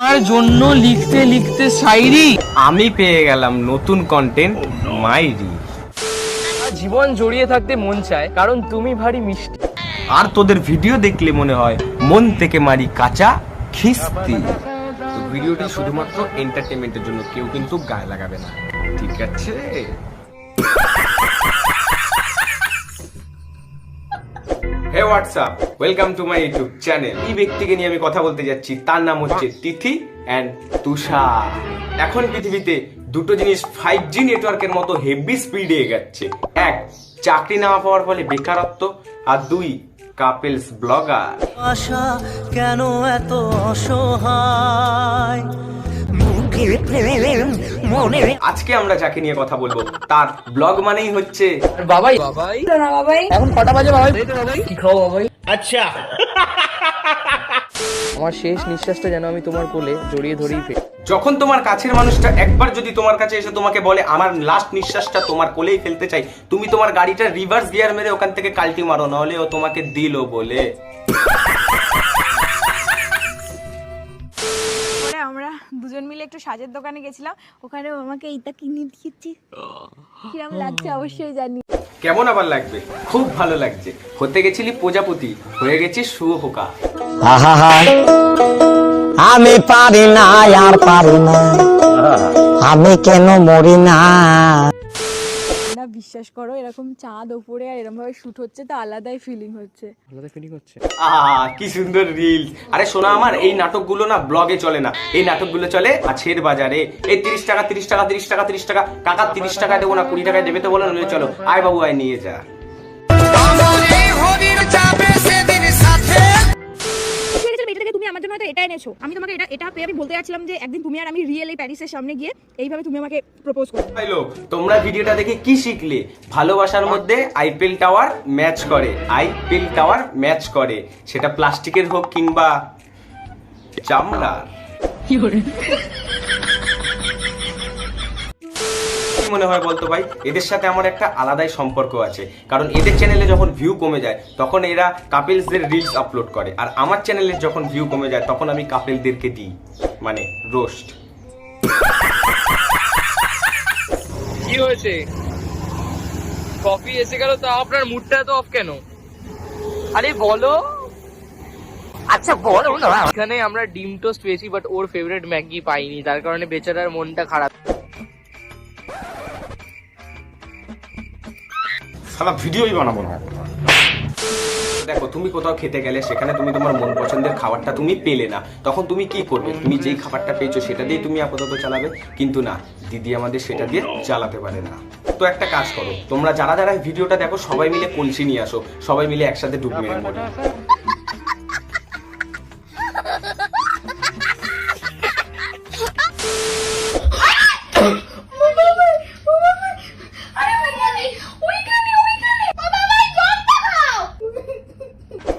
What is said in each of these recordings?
আমার জন্য লিখতে লিখতে শায়রি আমি পেয়ে গেলাম নতুন কন্টেন্ট মাইরি। জীবন জড়িয়ে থাকতে মন চায় কারণ তুমি ভারী মিষ্টি। আর তোদের ভিডিও দেখলে মনে হয় মন থেকে মারি কাঁচা খিস্তি। তো ভিডিওটি শুধুমাত্র এন্টারটেনমেন্টের জন্য, কেউ কিন্তু গায়ে লাগাবে না, ঠিক আছে? Hey what's up, welcome to my YouTube channel. এই ব্যক্তিকে নিয়ে আমি কথা বলতে যাচ্ছি, তার নাম হচ্ছে তিথি অ্যান্ড তুষার। এখন পৃথিবীতে দুটো জিনিস 5G নেটওয়ার্কের মতো হেভি স্পিডে এগাচ্ছে। এক, চাকরি না পাওয়ার ফলে বেকারত্ব, আর দুই, কাপেলস ব্লগার। আশা কেন এত অসহায়, আজকে আমরা যাকে নিয়ে কথা বলবো তার ব্লগ মানেই হচ্ছে বাবাই বাবাই না বাবাই, এখন কটা বাজে বাবাই? কি খাও বাবাই? আচ্ছা আমার শেষ নিঃশ্বাসটা যেন আমি তোমার কোলে জড়িয়ে ধরেই ফেলি। যখন তোমার কাছের মানুষটা একবার যদি তোমার কাছে এসে তোমাকে বলে আমার লাস্ট নিঃশ্বাসটা তোমার কোলেই ফেলতে চাই, তুমি তোমার গাড়িটা রিভার্স গিয়ার মেরে ওখান থেকে কাল্টি মারো, নাহলে ও তোমাকে দিল বলে। আমরা দুজন মিলে একটু সাজের দোকানে গেছিলাম, ওখানে আমাকে এইটা কিনে দিয়েছি। কিরম লাগছে অবশ্যই জানি। কেমন আবার লাগবে? খুব ভালো লাগছে। হতে গেছিলি প্রজাপতি, হয়ে গেছিস শুয়োপোকা। আমি পারি না আর পারি না, আমি কেন মরি না। না বিশ্বাস করো, এরকম চাঁদ ওপরে আর এরকম ভাবে শুট হচ্ছে তো আলাদাই ফিলিং হচ্ছে। আলাদা ফিলিং হচ্ছে। কি সুন্দর রিলস। আরে শোনা আমার, এই নাটকগুলো না ব্লগে চলে না, এই নাটকগুলো চলে মাছের বাজারে। এই 30 টাকা 30 টাকা 30 টাকা 30 টাকা, কাকা 30 টাকা দেবো না 20 টাকায় দেবে তো বলো, নইলে চলো আয় বাবু আয় নিয়ে যা। তুমি আমার জন্য হয়তো এটা এনেছো, আমি তোমাকে এটা পেয়ে আমি বলতে যাচ্ছিলাম যে একদিন তুমি আর আমি রিয়েল এই প্যারিসের সামনে গিয়ে এইভাবে তুমি আমাকে প্রপোজ করো। হ্যালো, তোমরা ভিডিওটা দেখে কি শিখলে? ভালোবাসার মধ্যে আইপিএল টাওয়ার ম্যাচ করে, আইপিএল টাওয়ার ম্যাচ করে, সেটা প্লাস্টিকের হোক কিংবা চামড়ার। কি মনে হয় বলতো ভাই, এদের সাথে আমার একটা আলাদাই সম্পর্ক আছে। কারণ এদের চ্যানেলে যখন ভিউ কমে যায় তখন এরা কাপেলসদের রিলস আপলোড করে, আর আমার চ্যানেলে যখন ভিউ কমে যায় তখন আমি কাপেলদেরকে দিই, মানে রোস্ট। কি হয়েছে? কফি এসে গেল তো আপনার মুডটা তো অফ কেন? আরে বলো। আচ্ছা বলো না। এখানে আমরা ডিম টোস্ট পেয়েছি, বাট ওর ফেভারিট ম্যাগি পাইনি, তার কারণে বেচারার মনটা খারাপ। সারা ভিডিওই বানাবো না। দেখো, তুমি কোথাও খেতে গেলে সেখানে তুমি তোমার মন পছন্দের খাবারটা তুমি পেলে না, তখন তুমি কি করবে? তুমি যেই খাবারটা পেয়েছো সেটা দিয়ে তুমি আপাতত চালাবে, কিন্তু না, দিদি আমাদের সেটা দিয়ে চালাতে পারে না। তো একটা কাজ করো, তোমরা যারা যারা ভিডিওটা দেখো সবাই মিলে কলসি নিয়ে আসো, সবাই মিলে একসাথে ডুব মেরে মরি।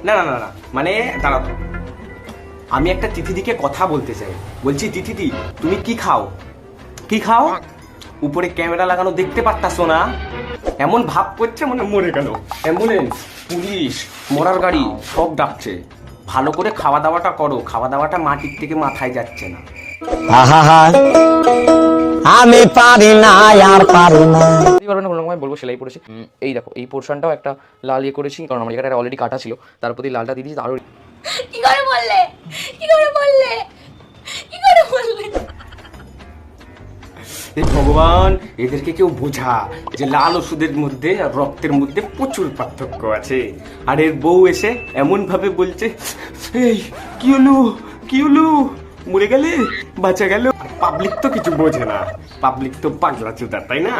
না না না না, মানে দাঁড়াও, আমি একটা তিথিদিকে কথা বলতে চাই। বলছি তিথিদি, তুমি কি খাও? কি খাও? উপরে ক্যামেরা লাগানো দেখতে পারতাছো না? এমন ভাব করছে মনে মরে গেল। অ্যাম্বুলেন্স, পুলিশ, মরার গাড়ি সব ডাকছে। ভালো করে খাওয়া দাওয়াটা করো, খাওয়া দাওয়াটা মাটির থেকে মাথায় যাচ্ছে না। আমি পারি না আর পারি না। বলবো সেলাই পড়েছি। এই দেখো, এই পোর্শনটাও একটা লাল ইয়ে করেছি, কারণ আমার জায়গাটা অলরেডি কাটা ছিল, তার প্রতি লালটা দিয়ে দিয়েছি। আরো কি করে বললে? কি করে বললে? কি করে বললে? ভগবান, এদেরকে কেউ বোঝা যে লাল ওষুধের মধ্যে আর রক্তের মধ্যে প্রচুর পার্থক্য আছে। আর এর বউ এসে এমন ভাবে বলছে, এই কি হলো, কি হলো, মরে গেলে, বাঁচা গেল। পাবলিক তো কিছু বোঝে না, পাবলিক তো পাগলা চুদা, তাই না?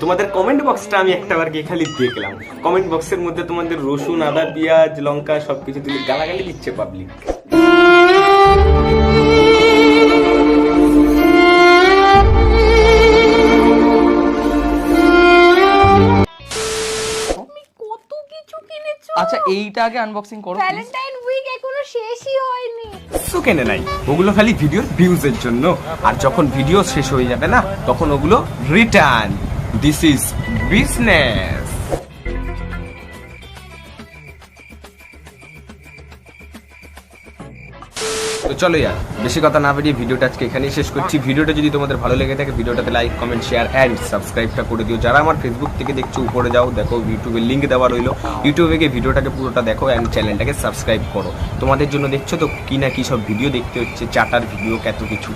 তোমাদের কমেন্ট বক্সটা আমি একটাবার গিয়ে খালি দেখলাম, কমেন্ট বক্সের মধ্যে তোমাদের রসুন, আদা, পেঁয়াজ, লঙ্কা সবকিছু দিলে গালাগালি দিচ্ছে পাবলিক। কত কিছু কিনেছো। আচ্ছা, এইটা আগে আনবক্সিং করো প্লিজ। ভ্যালেন্টাইন উইক এখনো শেষই হয়নি। কিছু কেনে নাই, ওগুলো খালি ভিডিওর ভিউজের জন্য। আর যখন ভিডিও শেষ হয়ে যাবে না, তখন ওগুলো রিটার্ন। This is business. তো চলো ইয়ার বেশি কথা না বেরিয়ে ভিডিওটা আজকে এখানেই শেষ করছি। ভিডিওটা যদি তোমাদের ভালো লেগে থাকে ভিডিওটাতে লাইক কমেন্ট শেয়ার অ্যান্ড সাবস্ক্রাইবটা করে দিও। যারা আমার ফেসবুক থেকে দেখছো উপরে যাও, দেখো ইউটিউবের লিঙ্ক দেওয়া রইলো, ইউটিউবে গিয়ে ভিডিওটাকে পুরোটা দেখো অ্যান্ড চ্যানেলটাকে সাবস্ক্রাইব করো। তোমাদের জন্য দেখছো তো কি না কি সব ভিডিও দেখতে হচ্ছে, চাটার ভিডিও, কত কিছু।